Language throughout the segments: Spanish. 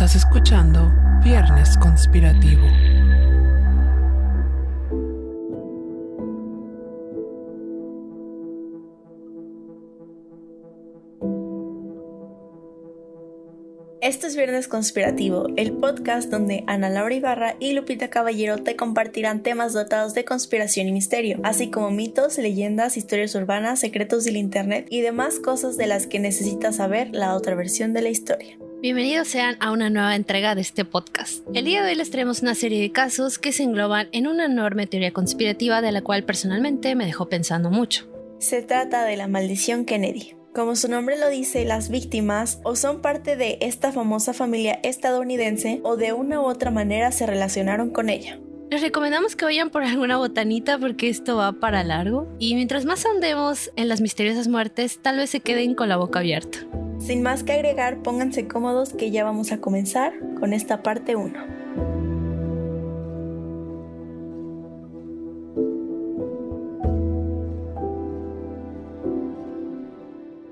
Estás escuchando Viernes Conspirativo. Esto es Viernes Conspirativo, el podcast donde Ana Laura Ibarra y Lupita Caballero te compartirán temas dotados de conspiración y misterio, así como mitos, leyendas, historias urbanas, secretos del internet y demás cosas de las que necesitas saber la otra versión de la historia. Bienvenidos sean a una nueva entrega de este podcast. El día de hoy les traemos una serie de casos que se engloban en una enorme teoría conspirativa de la cual personalmente me dejó pensando mucho. Se trata de la maldición Kennedy. Como su nombre lo dice, las víctimas o son parte de esta famosa familia estadounidense o de una u otra manera se relacionaron con ella. Les recomendamos que vayan por alguna botanita porque esto va para largo y mientras más andemos en las misteriosas muertes, tal vez se queden con la boca abierta. Sin más que agregar, pónganse cómodos que ya vamos a comenzar con esta parte 1.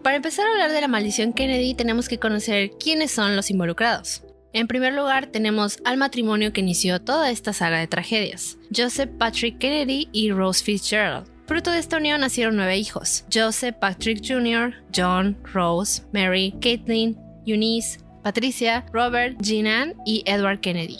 Para empezar a hablar de la maldición Kennedy, tenemos que conocer quiénes son los involucrados. En primer lugar, tenemos al matrimonio que inició toda esta saga de tragedias, Joseph Patrick Kennedy y Rose Fitzgerald. Fruto de esta unión nacieron 9 hijos: Joseph Patrick Jr., John, Rose, Mary, Caitlin, Eunice, Patricia, Robert, Jean Ann y Edward Kennedy.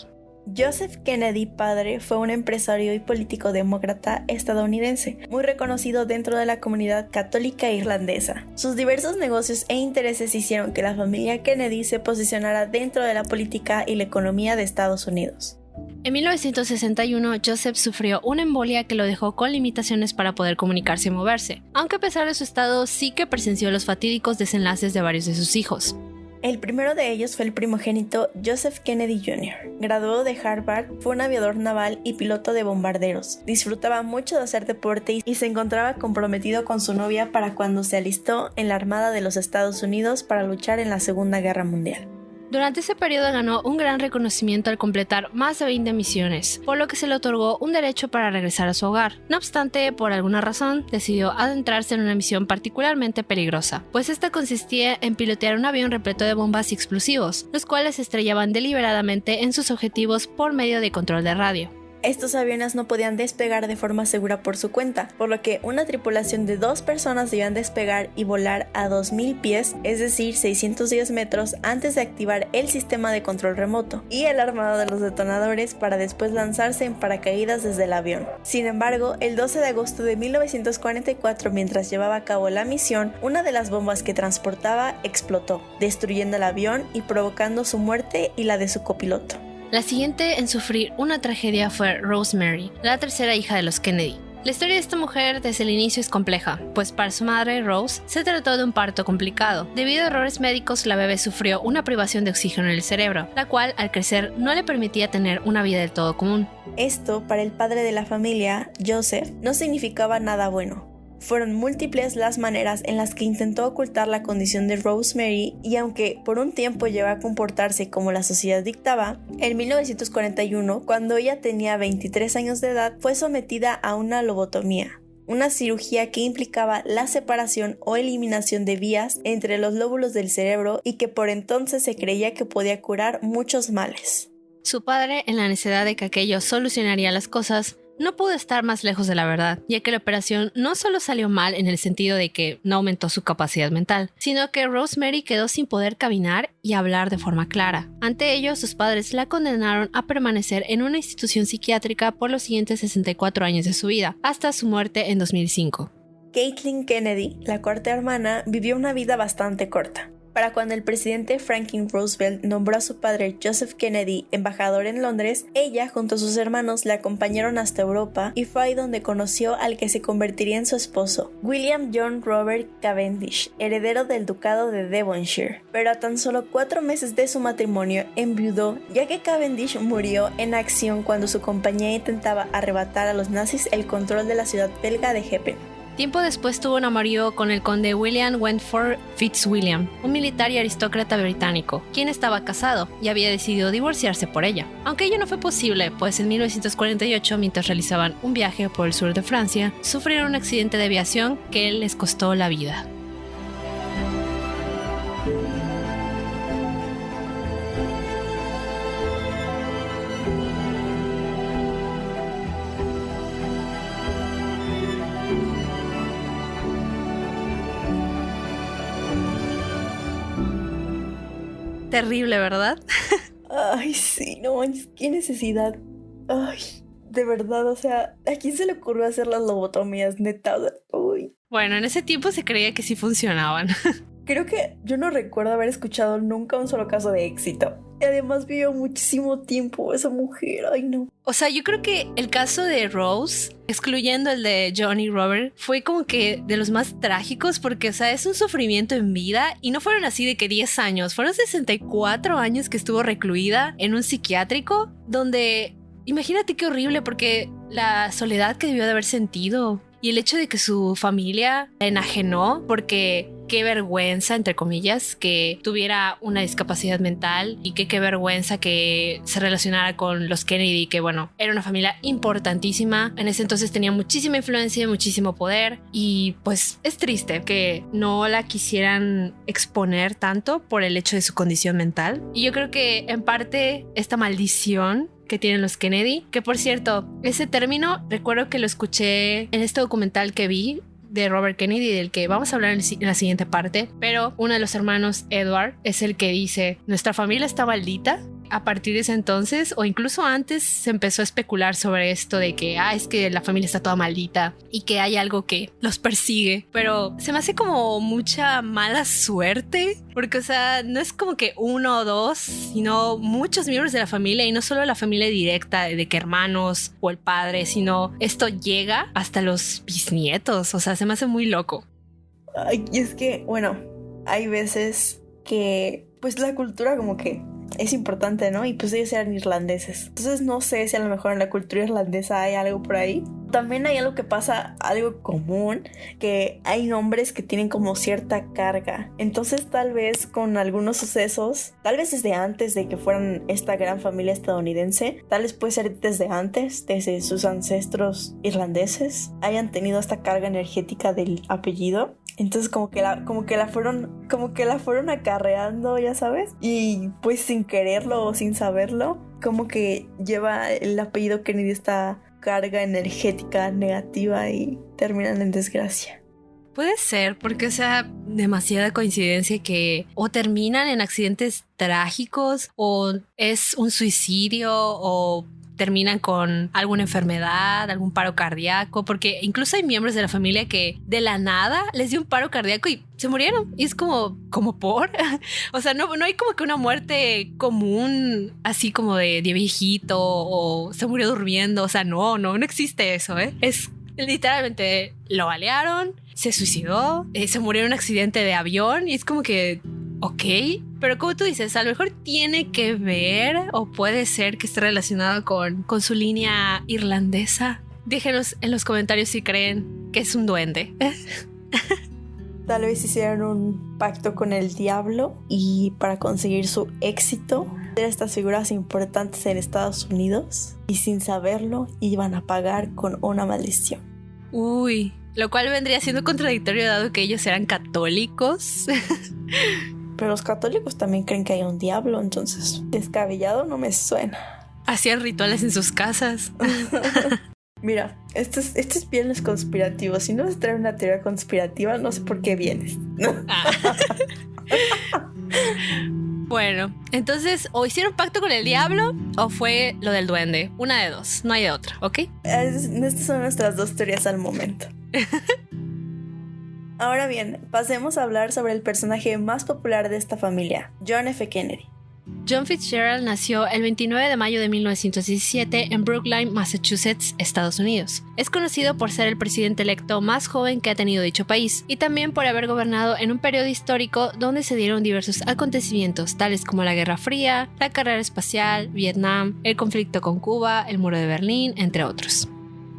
Joseph Kennedy padre fue un empresario y político demócrata estadounidense, muy reconocido dentro de la comunidad católica irlandesa. Sus diversos negocios e intereses hicieron que la familia Kennedy se posicionara dentro de la política y la economía de Estados Unidos. En 1961, Joseph sufrió una embolia que lo dejó con limitaciones para poder comunicarse y moverse, aunque a pesar de su estado sí que presenció los fatídicos desenlaces de varios de sus hijos. El primero de ellos fue el primogénito Joseph Kennedy Jr. Graduado de Harvard, fue un aviador naval y piloto de bombarderos. Disfrutaba mucho de hacer deporte y se encontraba comprometido con su novia para cuando se alistó en la Armada de los Estados Unidos para luchar en la Segunda Guerra Mundial. Durante ese periodo ganó un gran reconocimiento al completar más de 20 misiones, por lo que se le otorgó un derecho para regresar a su hogar. No obstante, por alguna razón, decidió adentrarse en una misión particularmente peligrosa, pues esta consistía en pilotear un avión repleto de bombas y explosivos, los cuales se estrellaban deliberadamente en sus objetivos por medio de control de radio. Estos aviones no podían despegar de forma segura por su cuenta, por lo que una tripulación de 2 personas debían despegar y volar a 2000 pies, es decir, 610 metros, antes de activar el sistema de control remoto y el armado de los detonadores para después lanzarse en paracaídas desde el avión. Sin embargo, el 12 de agosto de 1944, mientras llevaba a cabo la misión, una de las bombas que transportaba explotó, destruyendo el avión y provocando su muerte y la de su copiloto. La siguiente en sufrir una tragedia fue Rosemary, la tercera hija de los Kennedy. La historia de esta mujer desde el inicio es compleja, pues para su madre, Rose, se trató de un parto complicado. Debido a errores médicos, la bebé sufrió una privación de oxígeno en el cerebro, la cual, al crecer, no le permitía tener una vida del todo común. Esto, para el padre de la familia, Joseph, no significaba nada bueno. Fueron múltiples las maneras en las que intentó ocultar la condición de Rosemary y aunque por un tiempo llegó a comportarse como la sociedad dictaba, en 1941, cuando ella tenía 23 años de edad, fue sometida a una lobotomía, una cirugía que implicaba la separación o eliminación de vías entre los lóbulos del cerebro y que por entonces se creía que podía curar muchos males. Su padre, en la necesidad de que aquello solucionaría las cosas, no pudo estar más lejos de la verdad, ya que la operación no solo salió mal en el sentido de que no aumentó su capacidad mental, sino que Rosemary quedó sin poder caminar y hablar de forma clara. Ante ello, sus padres la condenaron a permanecer en una institución psiquiátrica por los siguientes 64 años de su vida, hasta su muerte en 2005. Caitlin Kennedy, la cuarta hermana, vivió una vida bastante corta. Para cuando el presidente Franklin Roosevelt nombró a su padre Joseph Kennedy embajador en Londres, ella junto a sus hermanos la acompañaron hasta Europa y fue ahí donde conoció al que se convertiría en su esposo, William John Robert Cavendish, heredero del ducado de Devonshire. Pero a tan solo 4 meses de su matrimonio enviudó, ya que Cavendish murió en acción cuando su compañía intentaba arrebatar a los nazis el control de la ciudad belga de Heppen. Tiempo después tuvo un amorío con el conde William Wentworth Fitzwilliam, un militar y aristócrata británico, quien estaba casado y había decidido divorciarse por ella. Aunque ello no fue posible, pues en 1948, mientras realizaban un viaje por el sur de Francia, sufrieron un accidente de aviación que les costó la vida. Terrible, ¿verdad? Ay, sí, no manches, qué necesidad. Ay, de verdad, o sea, ¿a quién se le ocurrió hacer las lobotomías, neta? O sea, uy. Bueno, en ese tiempo se creía que sí funcionaban. Creo que yo no recuerdo haber escuchado nunca un solo caso de éxito. Y además vivió muchísimo tiempo esa mujer, ay no. O sea, yo creo que el caso de Rose, excluyendo el de John y Robert, fue como que de los más trágicos porque, o sea, es un sufrimiento en vida y no fueron así de que 10 años, fueron 64 años que estuvo recluida en un psiquiátrico donde, imagínate qué horrible porque la soledad que debió de haber sentido y el hecho de que su familia la enajenó porque qué vergüenza, entre comillas, que tuviera una discapacidad mental y que qué vergüenza que se relacionara con los Kennedy, que bueno, era una familia importantísima. En ese entonces tenía muchísima influencia, muchísimo poder y pues es triste que no la quisieran exponer tanto por el hecho de su condición mental. Y yo creo que en parte esta maldición que tienen los Kennedy, que por cierto, ese término recuerdo que lo escuché en este documental que vi de Robert Kennedy, del que vamos a hablar en la siguiente parte, pero uno de los hermanos, Edward, es el que dice, nuestra familia está maldita. A partir de ese entonces, o incluso antes, se empezó a especular sobre esto de que, es que la familia está toda maldita y que hay algo que los persigue. Pero se me hace como mucha mala suerte, porque, o sea, no es como que uno o dos, sino muchos miembros de la familia y no solo la familia directa de que hermanos o el padre, sino esto llega hasta los bisnietos. O sea, se me hace muy loco. Ay, y es que, bueno, hay veces que, pues la cultura como que es importante, ¿no? Y pues ellos eran irlandeses. Entonces no sé si a lo mejor en la cultura irlandesa hay algo por ahí. También hay algo que pasa, algo común, que hay nombres que tienen como cierta carga. Entonces tal vez con algunos sucesos, tal vez desde antes de que fueran esta gran familia estadounidense, tal vez puede ser desde antes, desde sus ancestros irlandeses, hayan tenido esta carga energética del apellido. Entonces como que la fueron acarreando, ya sabes, y pues sin quererlo o sin saberlo, como que lleva el apellido Kennedy esta carga energética negativa y terminan en desgracia. Puede ser, porque o sea, demasiada coincidencia que o terminan en accidentes trágicos o es un suicidio o terminan con alguna enfermedad, algún paro cardíaco, porque incluso hay miembros de la familia que de la nada les dio un paro cardíaco y se murieron. Y es como por. O sea, no hay como que una muerte común, así como de viejito o se murió durmiendo. O sea, no existe eso, ¿eh? Es literalmente lo balearon, se suicidó, se murió en un accidente de avión y es como que, ok, pero como tú dices, a lo mejor tiene que ver o puede ser que esté relacionado con su línea irlandesa. Déjenos en los comentarios si creen que es un duende. Tal vez hicieron un pacto con el diablo y para conseguir su éxito de estas figuras importantes en Estados Unidos y sin saberlo iban a pagar con una maldición. Uy, lo cual vendría siendo contradictorio dado que ellos eran católicos. Pero los católicos también creen que hay un diablo, entonces descabellado no me suena. Hacían rituales en sus casas. Mira, esto es viernes conspirativo. Si no vas a traer una teoría conspirativa, no sé por qué vienes. Bueno, entonces o hicieron pacto con el diablo o fue lo del duende. Una de dos, no hay de otra, ¿ok? Estas son nuestras dos teorías al momento. Ahora bien, pasemos a hablar sobre el personaje más popular de esta familia, John F. Kennedy. John Fitzgerald nació el 29 de mayo de 1917 en Brookline, Massachusetts, Estados Unidos. Es conocido por ser el presidente electo más joven que ha tenido dicho país y también por haber gobernado en un periodo histórico donde se dieron diversos acontecimientos tales como la Guerra Fría, la carrera espacial, Vietnam, el conflicto con Cuba, el Muro de Berlín, entre otros.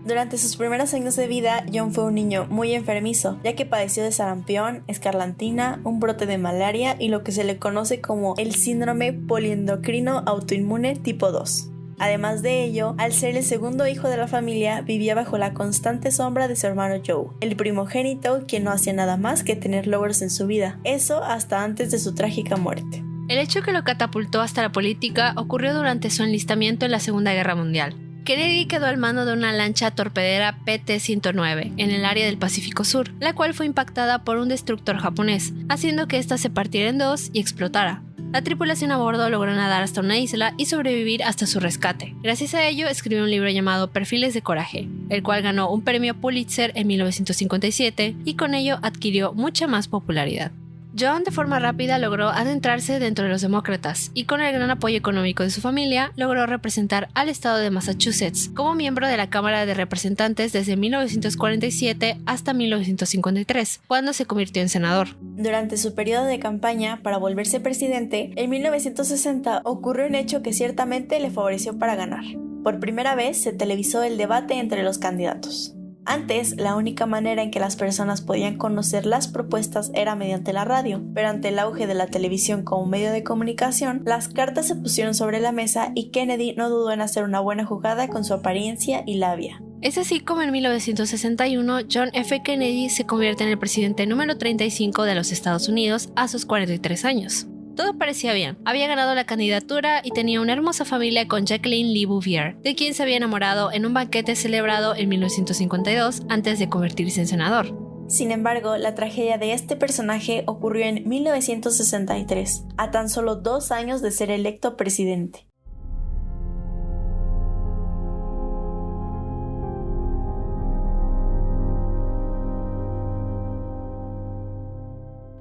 Durante sus primeros años de vida, John fue un niño muy enfermizo, ya que padeció de sarampión, escarlatina, un brote de malaria y lo que se le conoce como el síndrome poliendocrino autoinmune tipo 2. Además de ello, al ser el segundo hijo de la familia, vivía bajo la constante sombra de su hermano Joe, el primogénito, quien no hacía nada más que tener logros en su vida, eso hasta antes de su trágica muerte. El hecho que lo catapultó hasta la política ocurrió durante su enlistamiento en la Segunda Guerra Mundial. Kennedy quedó al mando de una lancha torpedera PT-109 en el área del Pacífico Sur, la cual fue impactada por un destructor japonés, haciendo que ésta se partiera en dos y explotara. La tripulación a bordo logró nadar hasta una isla y sobrevivir hasta su rescate. Gracias a ello, escribió un libro llamado Perfiles de Coraje, el cual ganó un premio Pulitzer en 1957 y con ello adquirió mucha más popularidad. John de forma rápida logró adentrarse dentro de los demócratas y con el gran apoyo económico de su familia logró representar al estado de Massachusetts como miembro de la Cámara de Representantes desde 1947 hasta 1953, cuando se convirtió en senador. Durante su periodo de campaña para volverse presidente, en 1960 ocurrió un hecho que ciertamente le favoreció para ganar. Por primera vez se televisó el debate entre los candidatos. Antes, la única manera en que las personas podían conocer las propuestas era mediante la radio, pero ante el auge de la televisión como medio de comunicación, las cartas se pusieron sobre la mesa y Kennedy no dudó en hacer una buena jugada con su apariencia y labia. Es así como en 1961 John F. Kennedy se convierte en el presidente número 35 de los Estados Unidos a sus 43 años. Todo parecía bien. Había ganado la candidatura y tenía una hermosa familia con Jacqueline Lee Bouvier, de quien se había enamorado en un banquete celebrado en 1952 antes de convertirse en senador. Sin embargo, la tragedia de este personaje ocurrió en 1963, a tan solo 2 años de ser electo presidente.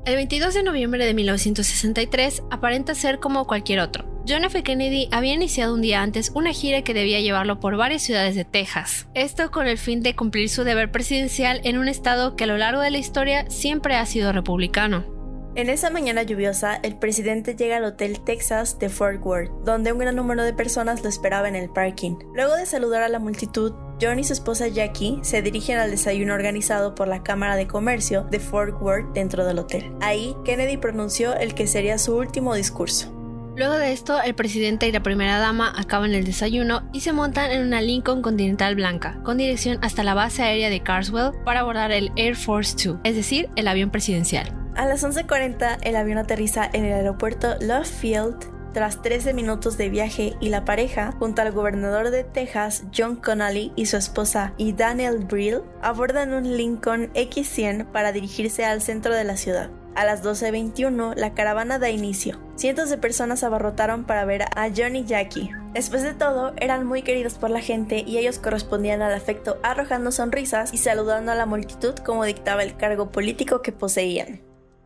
El 22 de noviembre de 1963 aparenta ser como cualquier otro. John F. Kennedy había iniciado un día antes una gira que debía llevarlo por varias ciudades de Texas. Esto con el fin de cumplir su deber presidencial en un estado que a lo largo de la historia siempre ha sido republicano. En esa mañana lluviosa, el presidente llega al Hotel Texas de Fort Worth, donde un gran número de personas lo esperaba en el parking. Luego de saludar a la multitud, John y su esposa Jackie se dirigen al desayuno organizado por la Cámara de Comercio de Fort Worth dentro del hotel. Ahí, Kennedy pronunció el que sería su último discurso. Luego de esto, el presidente y la primera dama acaban el desayuno y se montan en una Lincoln Continental blanca, con dirección hasta la base aérea de Carswell para abordar el Air Force 2, es decir, el avión presidencial. A las 11:40, el avión aterriza en el aeropuerto Love Field tras 13 minutos de viaje y la pareja, junto al gobernador de Texas, John Connally, y su esposa, y Daniel Brill, abordan un Lincoln X100 para dirigirse al centro de la ciudad. A las 12:21, la caravana da inicio. Cientos de personas abarrotaron para ver a John y Jackie. Después de todo, eran muy queridos por la gente y ellos correspondían al afecto arrojando sonrisas y saludando a la multitud como dictaba el cargo político que poseían.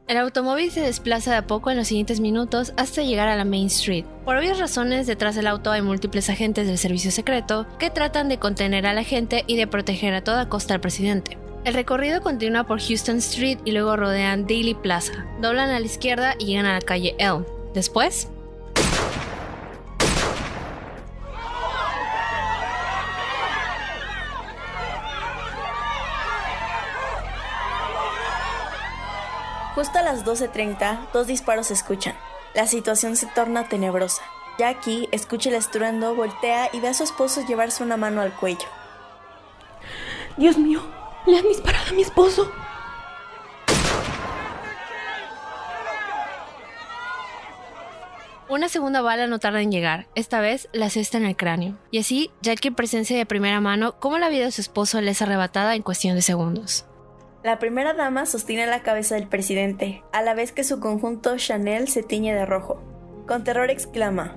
El automóvil se desplaza de a poco en los siguientes minutos hasta llegar a la Main Street. Por obvias razones, detrás del auto hay múltiples agentes del servicio secreto que tratan de contener a la gente y de proteger a toda costa al presidente. El recorrido continúa por Houston Street y luego rodean Dealey Plaza, doblan a la izquierda y llegan a la calle Elm. Después, justo a las 12:30, 2 disparos se escuchan. La situación se torna tenebrosa. Jackie escucha el estruendo, voltea y ve a su esposo llevarse una mano al cuello. ¡Dios mío! ¡Le han disparado a mi esposo! una segunda bala no tarda en llegar, esta vez la asesta en el cráneo. Y así, Jackie presencia de primera mano cómo la vida de su esposo le es arrebatada en cuestión de segundos. La primera dama sostiene la cabeza del presidente, a la vez que su conjunto Chanel se tiñe de rojo. Con terror exclama: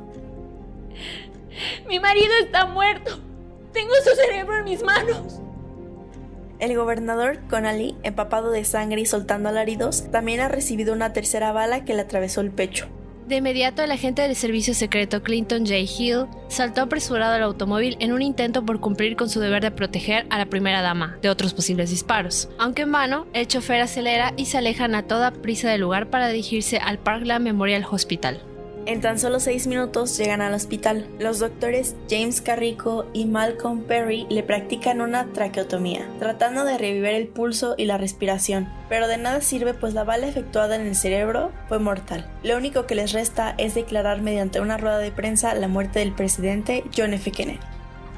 ¡Mi marido está muerto! ¡Tengo su cerebro en mis manos! El gobernador Connally, empapado de sangre y soltando alaridos, también ha recibido una tercera bala que le atravesó el pecho. De inmediato, el agente del servicio secreto Clinton J. Hill saltó apresurado al automóvil en un intento por cumplir con su deber de proteger a la primera dama de otros posibles disparos. Aunque en vano, el chofer acelera y se alejan a toda prisa del lugar para dirigirse al Parkland Memorial Hospital. En tan solo 6 minutos llegan al hospital. Los doctores James Carrico y Malcolm Perry le practican una traqueotomía, tratando de revivir el pulso y la respiración, pero de nada sirve pues la bala efectuada en el cerebro fue mortal. Lo único que les resta es declarar mediante una rueda de prensa la muerte del presidente John F. Kennedy.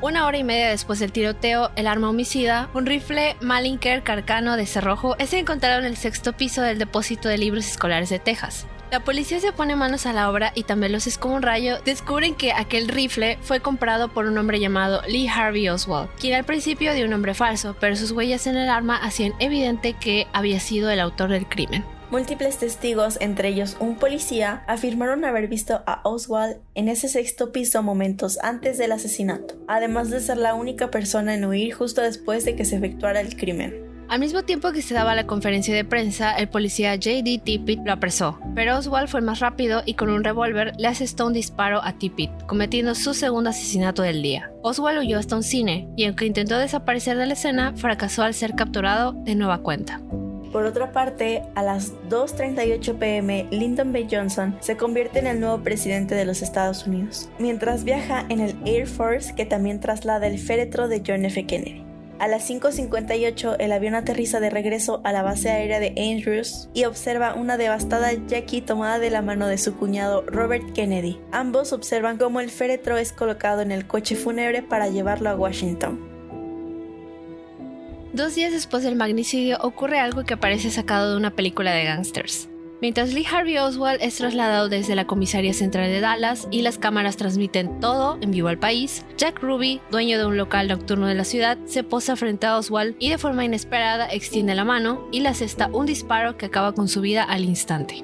1 hora y media después del tiroteo, el arma homicida, un rifle Malinker Carcano de cerrojo, es encontrado en el 6º piso del depósito de libros escolares de Texas. La policía se pone manos a la obra y tan veloces como un rayo descubren que aquel rifle fue comprado por un hombre llamado Lee Harvey Oswald, quien al principio dio un nombre falso, pero sus huellas en el arma hacían evidente que había sido el autor del crimen. Múltiples testigos, entre ellos un policía, afirmaron haber visto a Oswald en ese sexto piso momentos antes del asesinato, además de ser la única persona en huir justo después de que se efectuara el crimen. Al mismo tiempo que se daba la conferencia de prensa, el policía J.D. Tippit lo apresó, pero Oswald fue más rápido y con un revólver le asestó un disparo a Tippit, cometiendo su segundo asesinato del día. Oswald huyó hasta un cine y aunque intentó desaparecer de la escena, fracasó al ser capturado de nueva cuenta. Por otra parte, a las 2:38 p.m., Lyndon B. Johnson se convierte en el nuevo presidente de los Estados Unidos, mientras viaja en el Air Force que también traslada el féretro de John F. Kennedy. A las 5:58 el avión aterriza de regreso a la base aérea de Andrews y observa una devastada Jackie tomada de la mano de su cuñado Robert Kennedy. Ambos observan cómo el féretro es colocado en el coche fúnebre para llevarlo a Washington. 2 días después del magnicidio ocurre algo que parece sacado de una película de gángsters. Mientras Lee Harvey Oswald es trasladado desde la comisaría central de Dallas y las cámaras transmiten todo en vivo al país, Jack Ruby, dueño de un local nocturno de la ciudad, se posa frente a Oswald y de forma inesperada extiende la mano y le asesta un disparo que acaba con su vida al instante.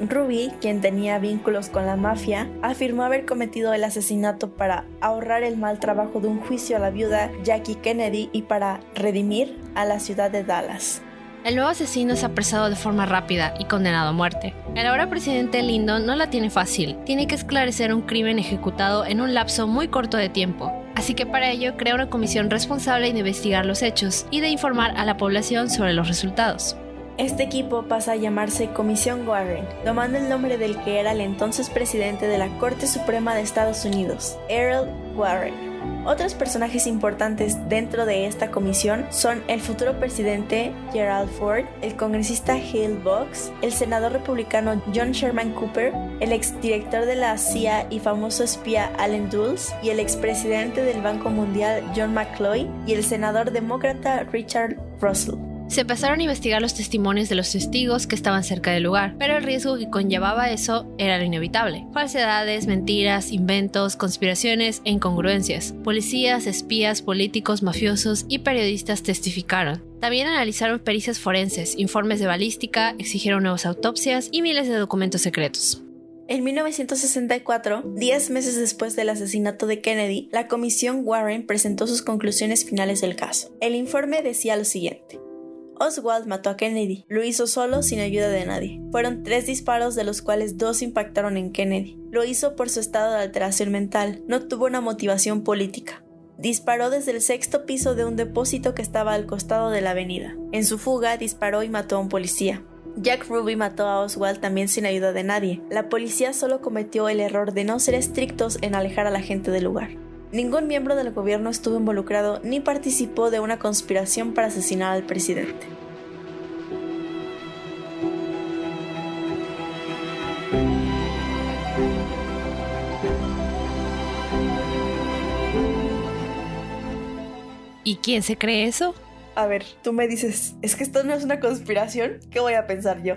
Ruby, quien tenía vínculos con la mafia, afirmó haber cometido el asesinato para ahorrar el mal trabajo de un juicio a la viuda Jackie Kennedy y para redimir a la ciudad de Dallas. El nuevo asesino es apresado de forma rápida y condenado a muerte. El ahora presidente Lyndon no la tiene fácil, tiene que esclarecer un crimen ejecutado en un lapso muy corto de tiempo, así que para ello crea una comisión responsable de investigar los hechos y de informar a la población sobre los resultados. Este equipo pasa a llamarse Comisión Warren, tomando el nombre del que era el entonces presidente de la Corte Suprema de Estados Unidos, Errol Warren. Otros personajes importantes dentro de esta comisión son el futuro presidente Gerald Ford, el congresista Hale Boggs, el senador republicano John Sherman Cooper, el exdirector de la CIA y famoso espía Allen Dulles, y el expresidente del Banco Mundial John McCloy, y el senador demócrata Richard Russell. Se empezaron a investigar los testimonios de los testigos que estaban cerca del lugar, pero el riesgo que conllevaba eso era lo inevitable. Falsedades, mentiras, inventos, conspiraciones e incongruencias. Policías, espías, políticos, mafiosos y periodistas testificaron. También analizaron pericias forenses, informes de balística, exigieron nuevas autopsias y miles de documentos secretos. En 1964, 10 meses después del asesinato de Kennedy, la Comisión Warren presentó sus conclusiones finales del caso. El informe decía lo siguiente: Oswald mató a Kennedy. Lo hizo solo, sin ayuda de nadie. Fueron 3 disparos, de los cuales 2 impactaron en Kennedy. Lo hizo por su estado de alteración mental. No tuvo una motivación política. Disparó desde el 6º piso de un depósito que estaba al costado de la avenida. En su fuga, disparó y mató a un policía. Jack Ruby mató a Oswald también sin ayuda de nadie. La policía solo cometió el error de no ser estrictos en alejar a la gente del lugar. Ningún miembro del gobierno estuvo involucrado ni participó de una conspiración para asesinar al presidente. ¿Y quién se cree eso? A ver, tú me dices, ¿es que esto no es una conspiración? ¿Qué voy a pensar yo?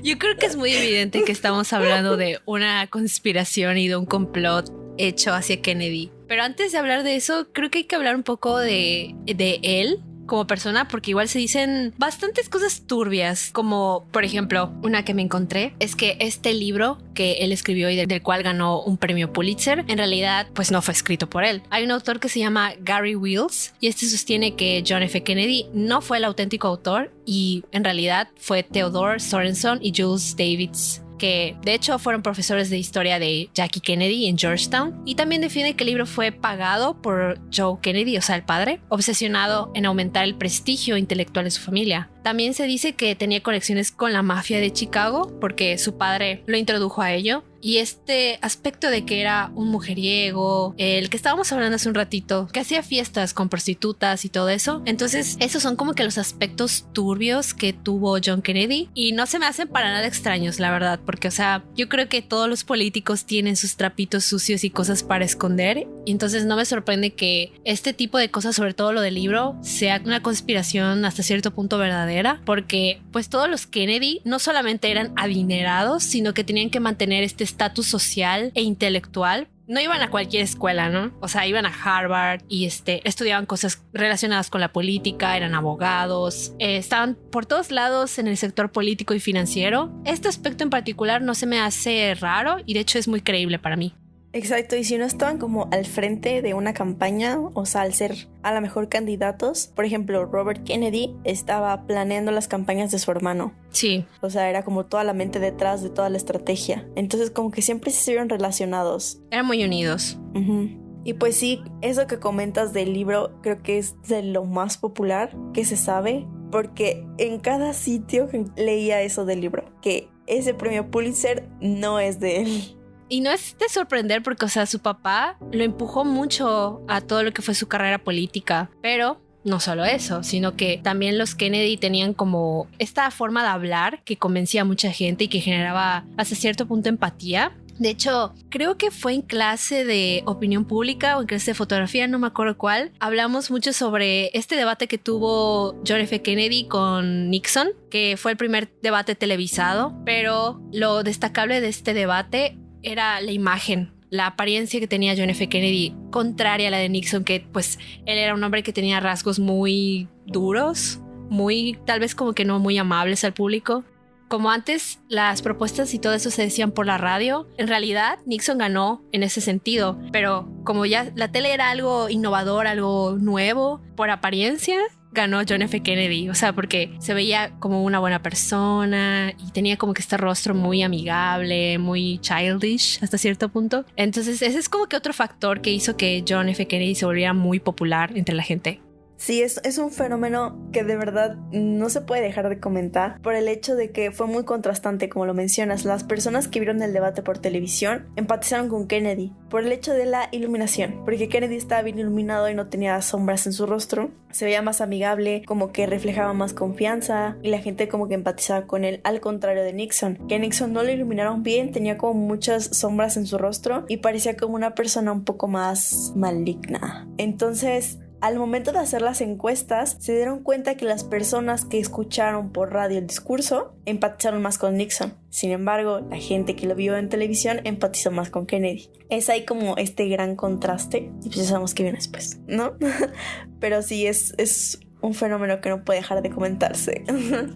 Yo creo que es muy evidente que estamos hablando de una conspiración y de un complot hecho hacia Kennedy. Pero antes de hablar de eso, creo que hay que hablar un poco de él como persona, porque igual se dicen bastantes cosas turbias, como por ejemplo, una que me encontré es que este libro que él escribió y del cual ganó un premio Pulitzer, en realidad pues no fue escrito por él. Hay un autor que se llama Gary Wills y este sostiene que John F. Kennedy no fue el auténtico autor y en realidad fue Theodore Sorenson y Jules Davids, que de hecho fueron profesores de historia de Jackie Kennedy en Georgetown, y también defiende que el libro fue pagado por Joe Kennedy, o sea el padre, obsesionado en aumentar el prestigio intelectual de su familia. También se dice que tenía conexiones con la mafia de Chicago porque su padre lo introdujo a ello, y este aspecto de que era un mujeriego, el que estábamos hablando hace un ratito, que hacía fiestas con prostitutas y todo eso. Entonces esos son como que los aspectos turbios que tuvo John Kennedy, y no se me hacen para nada extraños, la verdad, porque o sea, yo creo que todos los políticos tienen sus trapitos sucios y cosas para esconder, y entonces no me sorprende que este tipo de cosas, sobre todo lo del libro, sea una conspiración hasta cierto punto verdadera, porque pues todos los Kennedy no solamente eran adinerados, sino que tenían que mantener este estatus social e intelectual no iban a cualquier escuela, ¿no? O sea, iban a Harvard y estudiaban cosas relacionadas con la política, eran abogados, estaban por todos lados en el sector político y financiero. Este aspecto en particular no se me hace raro y de hecho es muy creíble para mí. Exacto, y si no estaban como al frente de una campaña, o sea, al ser a lo mejor candidatos, por ejemplo, Robert Kennedy estaba planeando las campañas de su hermano. Sí. O sea, era como toda la mente detrás de toda la estrategia. Entonces como que siempre se vieron relacionados. Eran muy unidos. Y pues sí, eso que comentas del libro creo que es de lo más popular que se sabe, porque en cada sitio leía eso del libro, que ese premio Pulitzer no es de él. Y no es de sorprender porque, o sea, su papá lo empujó mucho a todo lo que fue su carrera política. Pero no solo eso, sino que también los Kennedy tenían como esta forma de hablar que convencía a mucha gente y que generaba hasta cierto punto empatía. De hecho, creo que fue en clase de opinión pública o en clase de fotografía, no me acuerdo cuál. Hablamos mucho sobre este debate que tuvo John F. Kennedy con Nixon, que fue el primer debate televisado. Pero lo destacable de este debate era la imagen, la apariencia que tenía John F. Kennedy, contraria a la de Nixon, que pues él era un hombre que tenía rasgos muy duros, muy tal vez como que no muy amables al público. Como antes las propuestas y todo eso se decían por la radio, en realidad Nixon ganó en ese sentido, pero como ya la tele era algo innovador, algo nuevo, por apariencia ganó John F. Kennedy, o sea, porque se veía como una buena persona y tenía como que este rostro muy amigable, muy childish hasta cierto punto. Entonces ese es como que otro factor que hizo que John F. Kennedy se volviera muy popular entre la gente. Sí, es un fenómeno que de verdad no se puede dejar de comentar por el hecho de que fue muy contrastante, como lo mencionas. Las personas que vieron el debate por televisión empatizaron con Kennedy por el hecho de la iluminación, porque Kennedy estaba bien iluminado y no tenía sombras en su rostro, se veía más amigable, como que reflejaba más confianza y la gente como que empatizaba con él, al contrario de Nixon, que Nixon no lo iluminaron bien, tenía como muchas sombras en su rostro y parecía como una persona un poco más maligna. Entonces, al momento de hacer las encuestas, se dieron cuenta que las personas que escucharon por radio el discurso empatizaron más con Nixon. Sin embargo, la gente que lo vio en televisión empatizó más con Kennedy. Es ahí como este gran contraste y pues ya sabemos qué viene después, ¿no? Pero sí, es un fenómeno que no puede dejar de comentarse.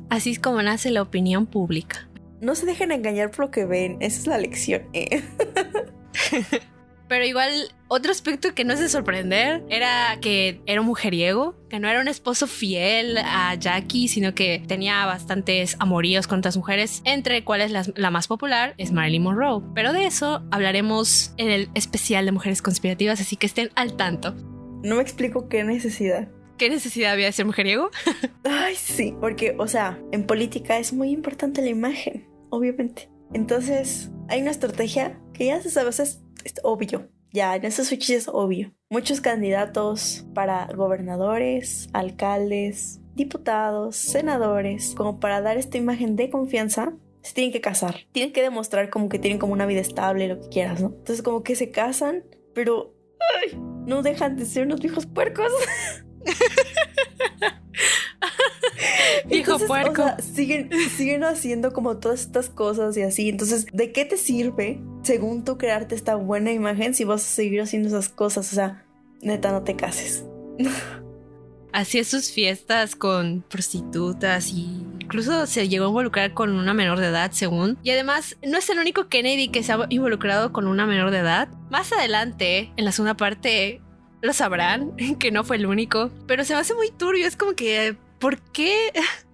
Así es como nace la opinión pública. No se dejen engañar por lo que ven, esa es la lección. Pero igual, otro aspecto que no es de sorprender era que era un mujeriego, que no era un esposo fiel a Jackie, sino que tenía bastantes amoríos con otras mujeres, entre cuales la más popular es Marilyn Monroe. Pero de eso hablaremos en el especial de Mujeres Conspirativas, así que estén al tanto. No me explico qué necesidad. ¿Qué necesidad había de ser mujeriego? Ay, sí, porque, o sea, en política es muy importante la imagen, obviamente. Entonces, hay una estrategia que ya se sabe, o sea, es obvio. Ya, en estos switches es obvio. Muchos candidatos para gobernadores, alcaldes, diputados, senadores, como para dar esta imagen de confianza, se tienen que casar. Tienen que demostrar como que tienen como una vida estable, lo que quieras, ¿no? Entonces como que se casan, pero ¡ay! No dejan de ser unos viejos puercos. Viejo Entonces, puerco. O sea, siguen haciendo como todas estas cosas y así. Entonces, ¿de qué te sirve, según tú, crearte esta buena imagen si vas a seguir haciendo esas cosas? O sea, neta, no te cases. Hacía sus fiestas con prostitutas y incluso se llegó a involucrar con una menor de edad, según. Y además, no es el único Kennedy que se ha involucrado con una menor de edad. Más adelante, en la segunda parte, lo sabrán, que no fue el único. Pero se me hace muy turbio, es como que... ¿Por qué?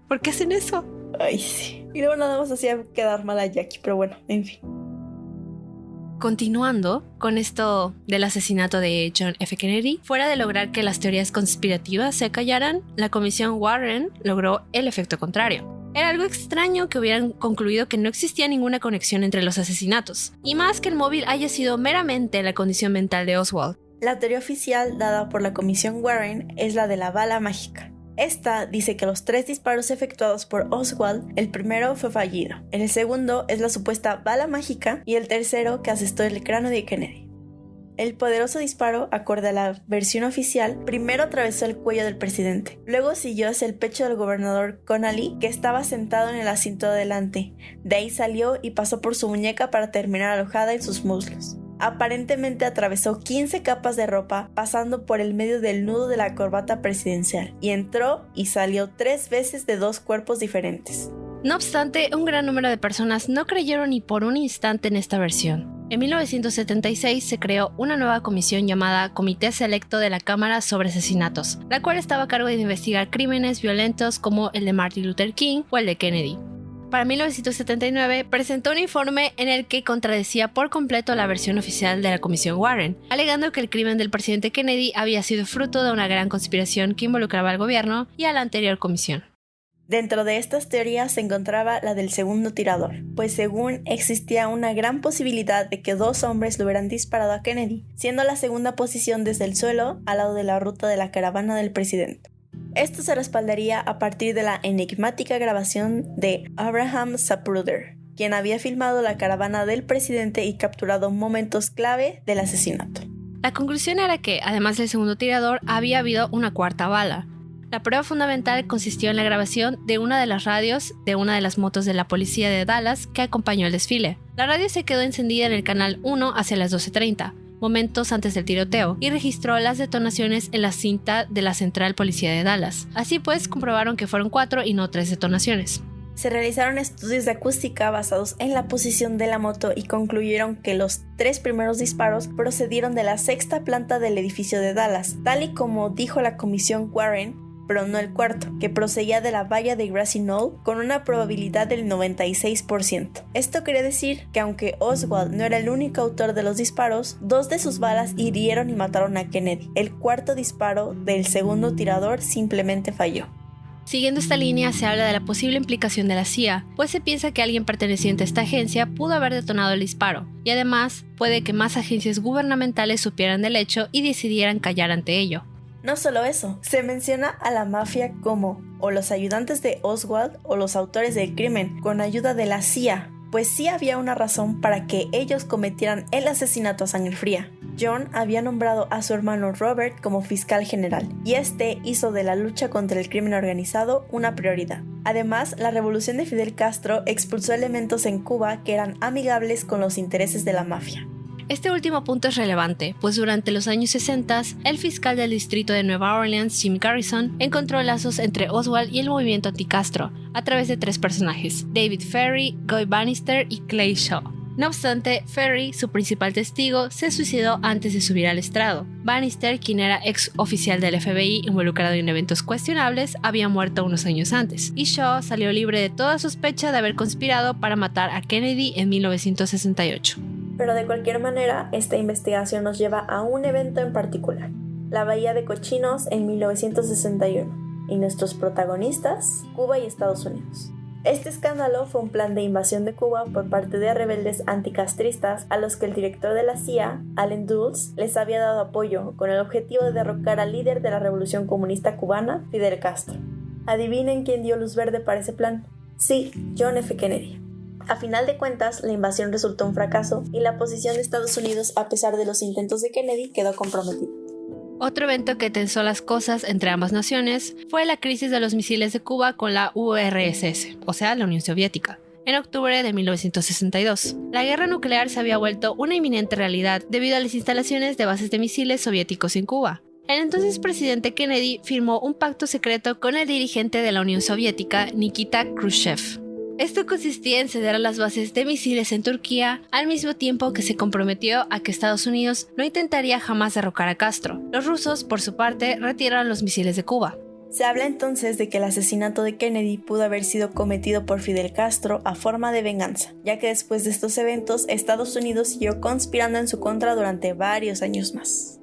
¿Por qué hacen eso? Ay, sí. Y luego nada más hacía quedar mal a Jackie, pero bueno, en fin. Continuando con esto del asesinato de John F. Kennedy, fuera de lograr que las teorías conspirativas se acallaran, la comisión Warren logró el efecto contrario. Era algo extraño que hubieran concluido que no existía ninguna conexión entre los asesinatos, y más que el móvil haya sido meramente la condición mental de Oswald. La teoría oficial dada por la comisión Warren es la de la bala mágica. Esta dice que los 3 disparos efectuados por Oswald, el primero fue fallido, el segundo es la supuesta bala mágica y el tercero que asestó el cráneo de Kennedy. El poderoso disparo, acorde a la versión oficial, primero atravesó el cuello del presidente, luego siguió hacia el pecho del gobernador Connally, que estaba sentado en el asiento de adelante. De ahí salió y pasó por su muñeca para terminar alojada en sus muslos. Aparentemente atravesó 15 capas de ropa pasando por el medio del nudo de la corbata presidencial y entró y salió 3 veces de 2 cuerpos diferentes. No obstante, un gran número de personas no creyeron ni por un instante en esta versión. En 1976 se creó una nueva comisión llamada Comité Selecto de la Cámara sobre Asesinatos, la cual estaba a cargo de investigar crímenes violentos como el de Martin Luther King o el de Kennedy. Para 1979 presentó un informe en el que contradecía por completo la versión oficial de la Comisión Warren, alegando que el crimen del presidente Kennedy había sido fruto de una gran conspiración que involucraba al gobierno y a la anterior comisión. Dentro de estas teorías se encontraba la del segundo tirador, pues según existía una gran posibilidad de que 2 hombres le hubieran disparado a Kennedy, siendo la segunda posición desde el suelo al lado de la ruta de la caravana del presidente. Esto se respaldaría a partir de la enigmática grabación de Abraham Zapruder, quien había filmado la caravana del presidente y capturado momentos clave del asesinato. La conclusión era que, además del segundo tirador, había habido una cuarta bala. La prueba fundamental consistió en la grabación de una de las radios de una de las motos de la policía de Dallas que acompañó el desfile. La radio se quedó encendida en el canal 1 hacia las 12:30, momentos antes del tiroteo, y registró las detonaciones en la cinta de la Central Policía de Dallas. Así pues, comprobaron que fueron 4 y no 3 detonaciones. Se realizaron estudios de acústica basados en la posición de la moto y concluyeron que los 3 primeros disparos procedieron de la 6ª planta del edificio de Dallas, tal y como dijo la comisión Warren, pero no el cuarto, que procedía de la valla de Grassy Knoll con una probabilidad del 96%. Esto quería decir que aunque Oswald no era el único autor de los disparos, 2 de sus balas hirieron y mataron a Kennedy. El cuarto disparo del segundo tirador simplemente falló. Siguiendo esta línea se habla de la posible implicación de la CIA, pues se piensa que alguien perteneciente a esta agencia pudo haber detonado el disparo, y además puede que más agencias gubernamentales supieran del hecho y decidieran callar ante ello. No solo eso, se menciona a la mafia como o los ayudantes de Oswald o los autores del crimen con ayuda de la CIA, pues sí había una razón para que ellos cometieran el asesinato a sangre fría. John había nombrado a su hermano Robert como fiscal general, y este hizo de la lucha contra el crimen organizado una prioridad. Además, la revolución de Fidel Castro expulsó elementos en Cuba que eran amigables con los intereses de la mafia. Este último punto es relevante, pues durante los años 60, el fiscal del distrito de Nueva Orleans, Jim Garrison, encontró lazos entre Oswald y el movimiento anti-Castro, a través de 3 personajes, David Ferrie, Guy Bannister y Clay Shaw. No obstante, Ferrie, su principal testigo, se suicidó antes de subir al estrado. Bannister, quien era ex oficial del FBI involucrado en eventos cuestionables, había muerto unos años antes, y Shaw salió libre de toda sospecha de haber conspirado para matar a Kennedy en 1968. Pero de cualquier manera, esta investigación nos lleva a un evento en particular, la Bahía de Cochinos en 1961, y nuestros protagonistas, Cuba y Estados Unidos. Este escándalo fue un plan de invasión de Cuba por parte de rebeldes anticastristas a los que el director de la CIA, Allen Dulles, les había dado apoyo con el objetivo de derrocar al líder de la revolución comunista cubana, Fidel Castro. ¿Adivinen quién dio luz verde para ese plan? Sí, John F. Kennedy. A final de cuentas, la invasión resultó un fracaso y la posición de Estados Unidos, a pesar de los intentos de Kennedy, quedó comprometida. Otro evento que tensó las cosas entre ambas naciones fue la crisis de los misiles de Cuba con la URSS, o sea, la Unión Soviética, en octubre de 1962. La guerra nuclear se había vuelto una inminente realidad debido a las instalaciones de bases de misiles soviéticos en Cuba. El entonces presidente Kennedy firmó un pacto secreto con el dirigente de la Unión Soviética, Nikita Khrushchev. Esto consistía en ceder a las bases de misiles en Turquía, al mismo tiempo que se comprometió a que Estados Unidos no intentaría jamás derrocar a Castro. Los rusos, por su parte, retiraron los misiles de Cuba. Se habla entonces de que el asesinato de Kennedy pudo haber sido cometido por Fidel Castro a forma de venganza, ya que después de estos eventos, Estados Unidos siguió conspirando en su contra durante varios años más.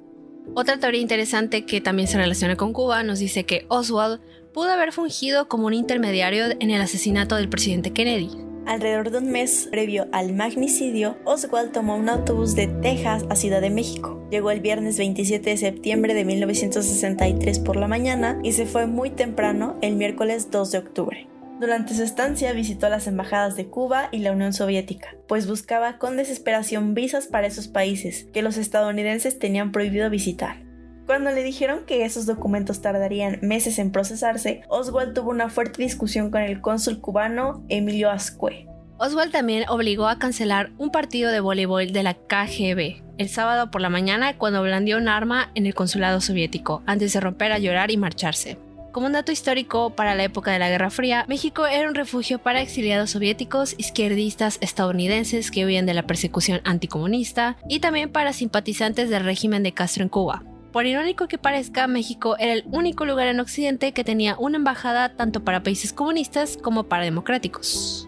Otra teoría interesante que también se relaciona con Cuba nos dice que Oswald pudo haber fungido como un intermediario en el asesinato del presidente Kennedy. Alrededor de un mes previo al magnicidio, Oswald tomó un autobús de Texas a Ciudad de México. Llegó el viernes 27 de septiembre de 1963 por la mañana y se fue muy temprano el miércoles 2 de octubre. Durante su estancia visitó las embajadas de Cuba y la Unión Soviética, pues buscaba con desesperación visas para esos países que los estadounidenses tenían prohibido visitar. Cuando le dijeron que esos documentos tardarían meses en procesarse, Oswald tuvo una fuerte discusión con el cónsul cubano Emilio Azcue. Oswald también obligó a cancelar un partido de voleibol de la KGB el sábado por la mañana cuando blandió un arma en el consulado soviético, antes de romper a llorar y marcharse. Como un dato histórico, para la época de la Guerra Fría, México era un refugio para exiliados soviéticos, izquierdistas estadounidenses que huían de la persecución anticomunista y también para simpatizantes del régimen de Castro en Cuba. Por irónico que parezca, México era el único lugar en Occidente que tenía una embajada tanto para países comunistas como para democráticos.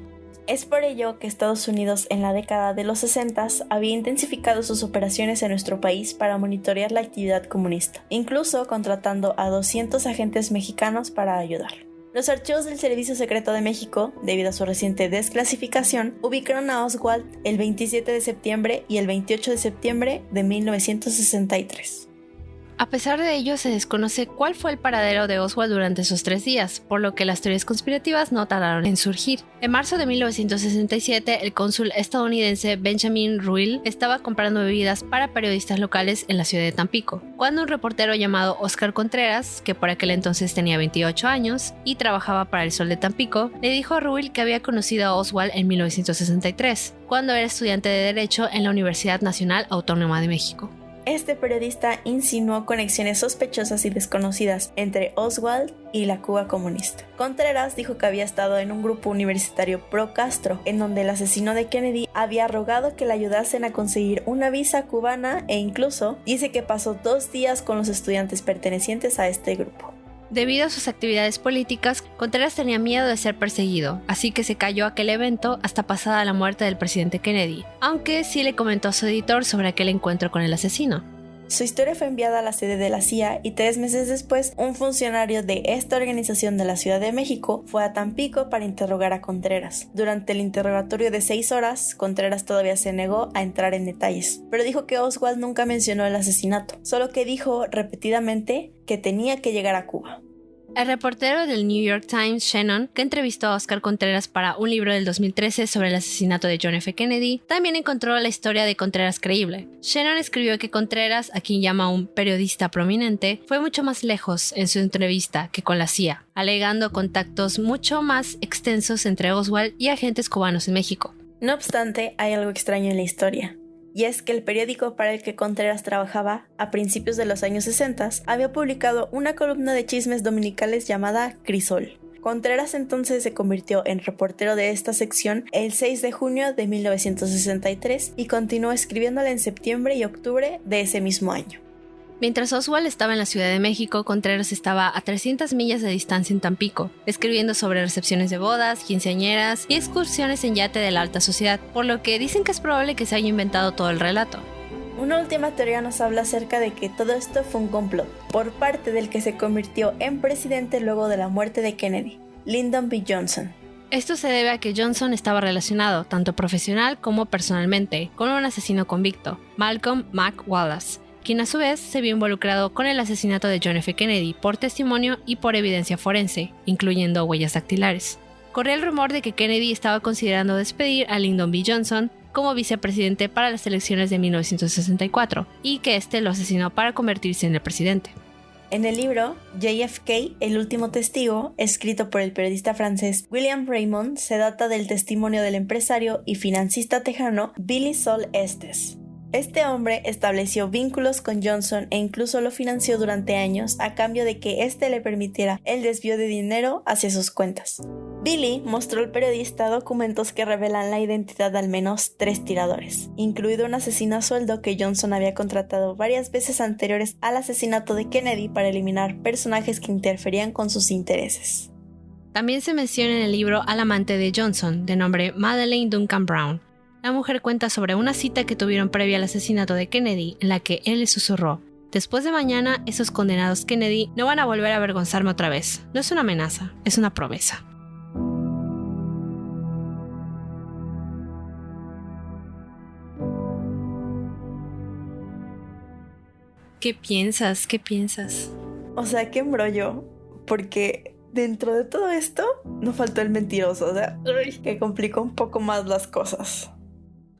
Es por ello que Estados Unidos en la década de los 60 había intensificado sus operaciones en nuestro país para monitorear la actividad comunista, incluso contratando a 200 agentes mexicanos para ayudar. Los archivos del Servicio Secreto de México, debido a su reciente desclasificación, ubicaron a Oswald el 27 de septiembre y el 28 de septiembre de 1963. A pesar de ello, se desconoce cuál fue el paradero de Oswald durante esos 3 días, por lo que las teorías conspirativas no tardaron en surgir. En marzo de 1967, el cónsul estadounidense Benjamin Ruil estaba comprando bebidas para periodistas locales en la ciudad de Tampico, cuando un reportero llamado Oscar Contreras, que por aquel entonces tenía 28 años y trabajaba para El Sol de Tampico, le dijo a Ruil que había conocido a Oswald en 1963, cuando era estudiante de Derecho en la Universidad Nacional Autónoma de México. Este periodista insinuó conexiones sospechosas y desconocidas entre Oswald y la Cuba comunista. Contreras dijo que había estado en un grupo universitario pro-Castro, en donde el asesino de Kennedy había rogado que le ayudasen a conseguir una visa cubana e incluso dice que pasó 2 días con los estudiantes pertenecientes a este grupo. Debido a sus actividades políticas, Contreras tenía miedo de ser perseguido, así que se calló aquel evento hasta pasada la muerte del presidente Kennedy, aunque sí le comentó a su editor sobre aquel encuentro con el asesino. Su historia fue enviada a la sede de la CIA y 3 meses después, un funcionario de esta organización de la Ciudad de México fue a Tampico para interrogar a Contreras. Durante el interrogatorio de 6 horas, Contreras todavía se negó a entrar en detalles, pero dijo que Oswald nunca mencionó el asesinato, solo que dijo repetidamente que tenía que llegar a Cuba. El reportero del New York Times, Shannon, que entrevistó a Oscar Contreras para un libro del 2013 sobre el asesinato de John F. Kennedy, también encontró la historia de Contreras creíble. Shannon escribió que Contreras, a quien llama un periodista prominente, fue mucho más lejos en su entrevista que con la CIA, alegando contactos mucho más extensos entre Oswald y agentes cubanos en México. No obstante, hay algo extraño en la historia. Y es que el periódico para el que Contreras trabajaba, a principios de los años 60, había publicado una columna de chismes dominicales llamada Crisol. Contreras entonces se convirtió en reportero de esta sección el 6 de junio de 1963 y continuó escribiéndola en septiembre y octubre de ese mismo año. Mientras Oswald estaba en la Ciudad de México, Contreras estaba a 300 millas de distancia en Tampico, escribiendo sobre recepciones de bodas, quinceañeras y excursiones en yate de la alta sociedad, por lo que dicen que es probable que se haya inventado todo el relato. Una última teoría nos habla acerca de que todo esto fue un complot, por parte del que se convirtió en presidente luego de la muerte de Kennedy, Lyndon B. Johnson. Esto se debe a que Johnson estaba relacionado, tanto profesional como personalmente, con un asesino convicto, Malcolm McWallace, quien a su vez se vio involucrado con el asesinato de John F. Kennedy por testimonio y por evidencia forense, incluyendo huellas dactilares. Corría el rumor de que Kennedy estaba considerando despedir a Lyndon B. Johnson como vicepresidente para las elecciones de 1964 y que este lo asesinó para convertirse en el presidente. En el libro JFK, el último testigo, escrito por el periodista francés William Raymond, se data del testimonio del empresario y financista tejano Billy Sol Estes. Este hombre estableció vínculos con Johnson e incluso lo financió durante años a cambio de que éste le permitiera el desvío de dinero hacia sus cuentas. Billy mostró al periodista documentos que revelan la identidad de al menos 3 tiradores, incluido un asesino a sueldo que Johnson había contratado varias veces anteriores al asesinato de Kennedy para eliminar personajes que interferían con sus intereses. También se menciona en el libro al amante de Johnson, de nombre Madeleine Duncan Brown. La mujer cuenta sobre una cita que tuvieron previa al asesinato de Kennedy, en la que él le susurró: "Después de mañana, esos condenados Kennedy no van a volver a avergonzarme otra vez. No es una amenaza, es una promesa". ¿Qué piensas? ¿Qué piensas? O sea, qué embrollo, porque dentro de todo esto no faltó el mentiroso, o sea, que complicó un poco más las cosas.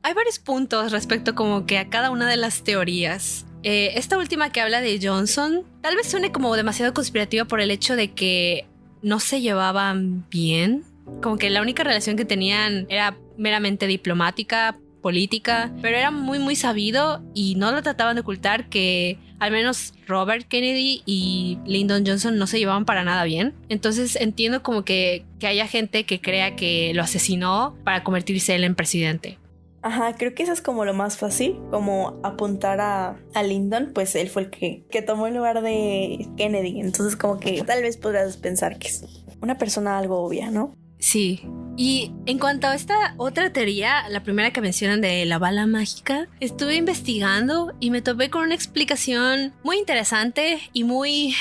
Hay varios puntos respecto como que a cada una de las teorías. Esta última que habla de Johnson tal vez suene como demasiado conspirativa por el hecho de que no se llevaban bien. Como que la única relación que tenían era meramente diplomática, política, pero era muy muy sabido y no lo trataban de ocultar que al menos Robert Kennedy y Lyndon Johnson no se llevaban para nada bien. Entonces entiendo como que haya gente que crea que lo asesinó para convertirse él en presidente. Ajá, creo que eso es como lo más fácil, como apuntar a Lyndon, pues él fue el que tomó el lugar de Kennedy, entonces como que tal vez podrás pensar que es una persona algo obvia, ¿no? Sí. Y en cuanto a esta otra teoría, la primera que mencionan de la bala mágica, estuve investigando y me topé con una explicación muy interesante y muy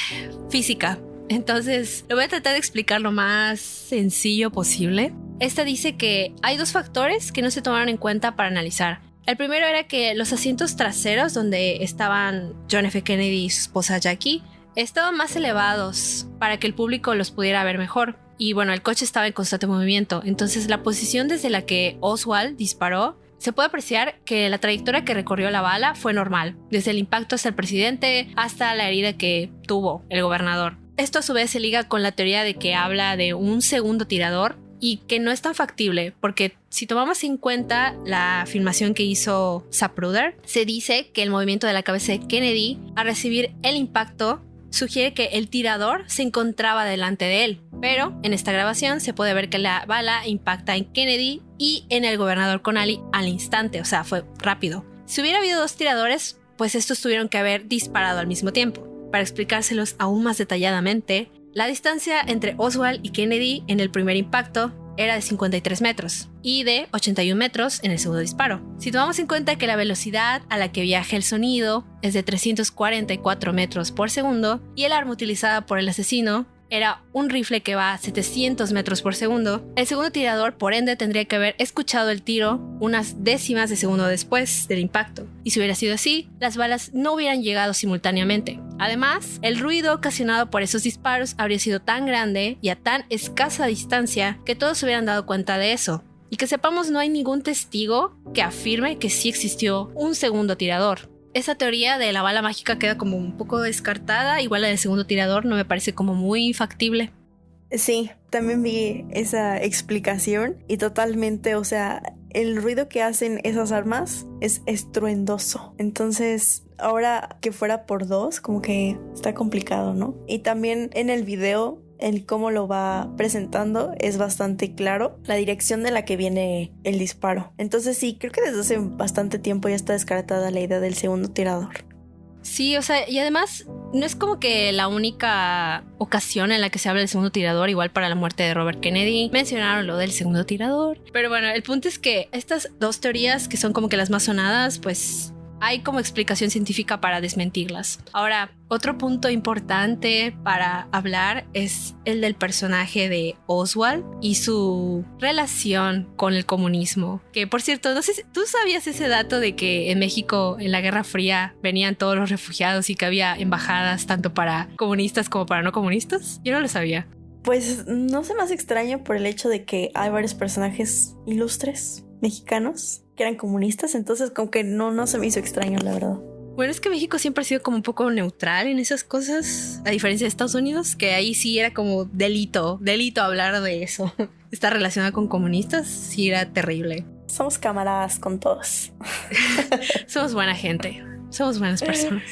física. Entonces, lo voy a tratar de explicar lo más sencillo posible. Esta dice que hay dos factores que no se tomaron en cuenta para analizar. El primero era que los asientos traseros donde estaban John F. Kennedy y su esposa Jackie estaban más elevados para que el público los pudiera ver mejor. Y bueno, el coche estaba en constante movimiento, entonces la posición desde la que Oswald disparó, se puede apreciar que la trayectoria que recorrió la bala fue normal, desde el impacto hasta el presidente hasta la herida que tuvo el gobernador. Esto a su vez se liga con la teoría de que habla de un segundo tirador y que no es tan factible, porque si tomamos en cuenta la filmación que hizo Zapruder, se dice que el movimiento de la cabeza de Kennedy al recibir el impacto sugiere que el tirador se encontraba delante de él, pero en esta grabación se puede ver que la bala impacta en Kennedy y en el gobernador Connally al instante, o sea, fue rápido. Si hubiera habido dos tiradores, pues estos tuvieron que haber disparado al mismo tiempo. Para explicárselos aún más detalladamente, la distancia entre Oswald y Kennedy en el primer impacto era de 53 metros y de 81 metros en el segundo disparo. Si tomamos en cuenta que la velocidad a la que viaja el sonido es de 344 metros por segundo y el arma utilizada por el asesino era un rifle que va a 700 metros por segundo, el segundo tirador por ende tendría que haber escuchado el tiro unas décimas de segundo después del impacto. Y si hubiera sido así, las balas no hubieran llegado simultáneamente. Además, el ruido ocasionado por esos disparos habría sido tan grande y a tan escasa distancia que todos se hubieran dado cuenta de eso. Y que sepamos, no hay ningún testigo que afirme que sí existió un segundo tirador. Esa teoría de la bala mágica queda como un poco descartada, igual la del segundo tirador no me parece como muy factible. Sí, también vi esa explicación y totalmente, o sea, el ruido que hacen esas armas es estruendoso. Entonces, ahora que fuera por dos, como que está complicado, ¿no? Y también en el video, el cómo lo va presentando es bastante claro la dirección de la que viene el disparo. Entonces sí, creo que desde hace bastante tiempo ya está descartada la idea del segundo tirador. Sí, o sea, y además no es como que la única ocasión en la que se habla del segundo tirador, igual para la muerte de Robert Kennedy, mencionaron lo del segundo tirador. Pero bueno, el punto es que estas dos teorías que son como que las más sonadas, pues hay como explicación científica para desmentirlas. Ahora, otro punto importante para hablar es el del personaje de Oswald y su relación con el comunismo. Que por cierto, no sé si tú sabías ese dato de que en México en la Guerra Fría venían todos los refugiados y que había embajadas tanto para comunistas como para no comunistas. Yo no lo sabía. Pues no sé, más extraño por el hecho de que hay varios personajes ilustres mexicanos que eran comunistas, entonces como que no se me hizo extraño, la verdad. Bueno, es que México siempre ha sido como un poco neutral en esas cosas, a diferencia de Estados Unidos, que ahí sí era como delito hablar de eso. Estar relacionado con comunistas sí era terrible. Somos camaradas con todos. Somos buena gente, somos buenas personas.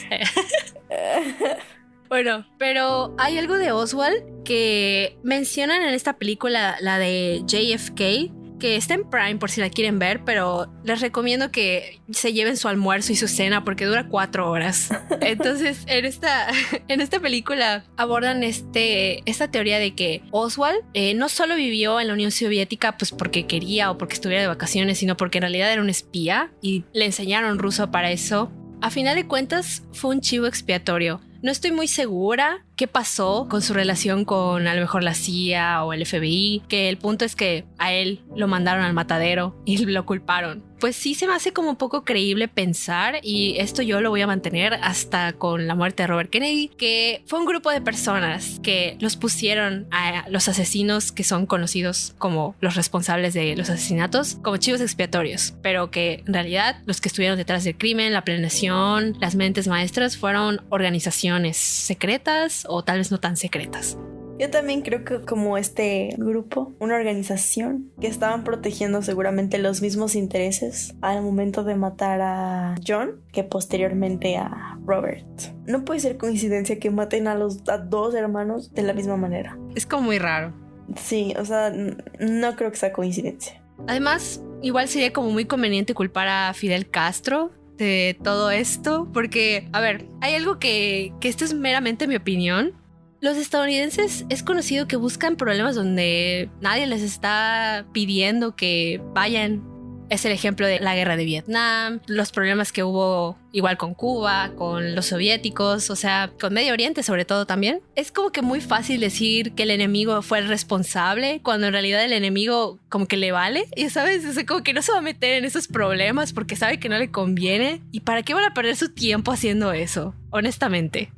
Bueno, pero hay algo de Oswald que mencionan en esta película, la de JFK, que está en Prime por si la quieren ver, pero les recomiendo que se lleven su almuerzo y su cena porque dura 4 horas. Entonces, en esta película abordan esta teoría de que Oswald no solo vivió en la Unión Soviética pues porque quería o porque estuviera de vacaciones, sino porque en realidad era un espía y le enseñaron ruso para eso. A final de cuentas, fue un chivo expiatorio. No estoy muy segura qué pasó con su relación con a lo mejor la CIA o el FBI, que el punto es que a él lo mandaron al matadero y lo culparon. Pues sí se me hace como un poco creíble pensar, y esto yo lo voy a mantener hasta con la muerte de Robert Kennedy, que fue un grupo de personas que los pusieron a los asesinos que son conocidos como los responsables de los asesinatos como chivos expiatorios, pero que en realidad los que estuvieron detrás del crimen, la planeación, las mentes maestras fueron organizaciones secretas o tal vez no tan secretas. Yo también creo que como este grupo, una organización que estaban protegiendo seguramente los mismos intereses al momento de matar a John que posteriormente a Robert. No puede ser coincidencia que maten a dos hermanos de la misma manera. Es como muy raro. Sí, o sea, no creo que sea coincidencia. Además, igual sería como muy conveniente culpar a Fidel Castro de todo esto, porque, a ver, hay algo que esto es meramente mi opinión. Los estadounidenses es conocido que buscan problemas donde nadie les está pidiendo que vayan. Es el ejemplo de la guerra de Vietnam, los problemas que hubo igual con Cuba, con los soviéticos, o sea, con Medio Oriente sobre todo también. Es como que muy fácil decir que el enemigo fue el responsable, cuando en realidad el enemigo como que le vale, ya sabes, o sea, como que no se va a meter en esos problemas porque sabe que no le conviene. ¿Y para qué van a perder su tiempo haciendo eso? Honestamente.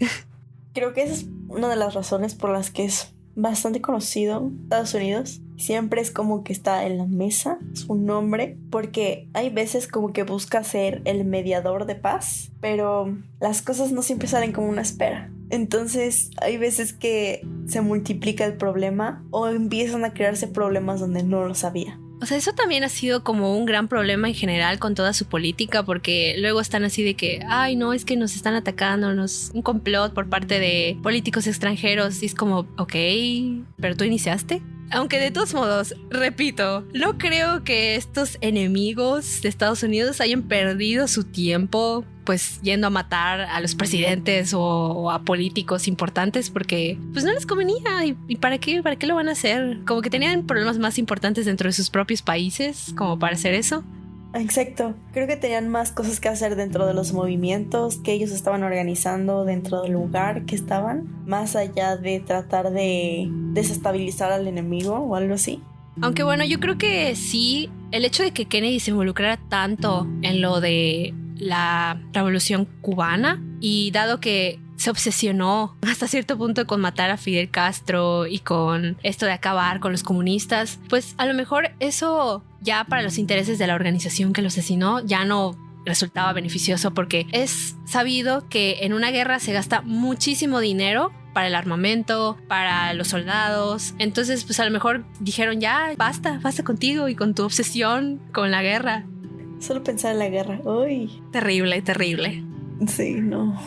Creo que esa es una de las razones por las que es bastante conocido Estados Unidos. Siempre es como que está en la mesa su nombre, porque hay veces como que busca ser el mediador de paz, pero las cosas no siempre salen como una espera. Entonces hay veces que se multiplica el problema o empiezan a crearse problemas donde no los había. O sea, eso también ha sido como un gran problema en general con toda su política, porque luego están así de que, ay, no, es que nos están atacando, un complot por parte de políticos extranjeros. Y es como, ok, pero tú iniciaste. Aunque de todos modos, repito, no creo que estos enemigos de Estados Unidos hayan perdido su tiempo pues yendo a matar a los presidentes o a políticos importantes porque pues no les convenía. ¿Y para qué lo van a hacer? Como que tenían problemas más importantes dentro de sus propios países como para hacer eso. Exacto, creo que tenían más cosas que hacer dentro de los movimientos que ellos estaban organizando dentro del lugar que estaban, más allá de tratar de desestabilizar al enemigo o algo así. Aunque bueno, yo creo que sí, el hecho de que Kennedy se involucrara tanto en lo de la revolución cubana y dado que se obsesionó hasta cierto punto con matar a Fidel Castro y con esto de acabar con los comunistas, pues a lo mejor eso ya para los intereses de la organización que lo asesinó ya no resultaba beneficioso, porque es sabido que en una guerra se gasta muchísimo dinero para el armamento, para los soldados. Entonces pues a lo mejor dijeron ya basta contigo y con tu obsesión con la guerra. Solo pensar en la guerra, uy. Terrible, terrible. Sí, no.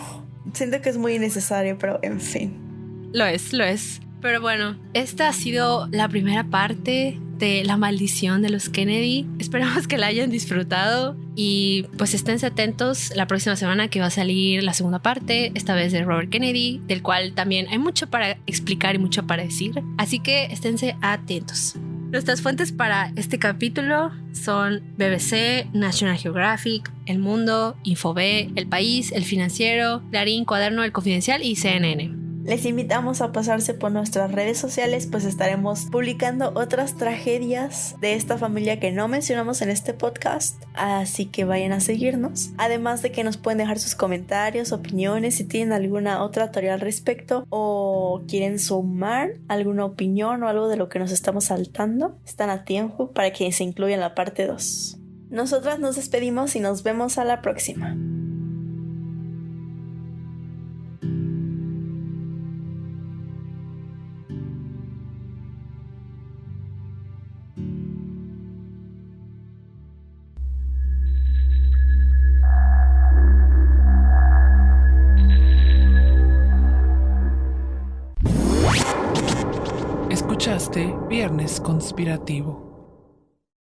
Siento que es muy innecesario, pero en fin. Lo es. Pero bueno, esta ha sido la primera parte de La maldición de los Kennedy. Esperamos que la hayan disfrutado y pues esténse atentos la próxima semana que va a salir la segunda parte, esta vez de Robert Kennedy, del cual también hay mucho para explicar y mucho para decir. Así que esténse atentos. Nuestras fuentes para este capítulo son BBC, National Geographic, El Mundo, Infobé, El País, El Financiero, Clarín, Cuaderno, El Confidencial y CNN. Les invitamos a pasarse por nuestras redes sociales, pues estaremos publicando otras tragedias de esta familia que no mencionamos en este podcast, así que vayan a seguirnos. Además de que nos pueden dejar sus comentarios, opiniones, si tienen alguna otra teoría al respecto o quieren sumar alguna opinión o algo de lo que nos estamos saltando, están a tiempo para que se incluya en la parte 2. Nosotras nos despedimos y nos vemos a la próxima. Escuchaste Viernes Conspirativo.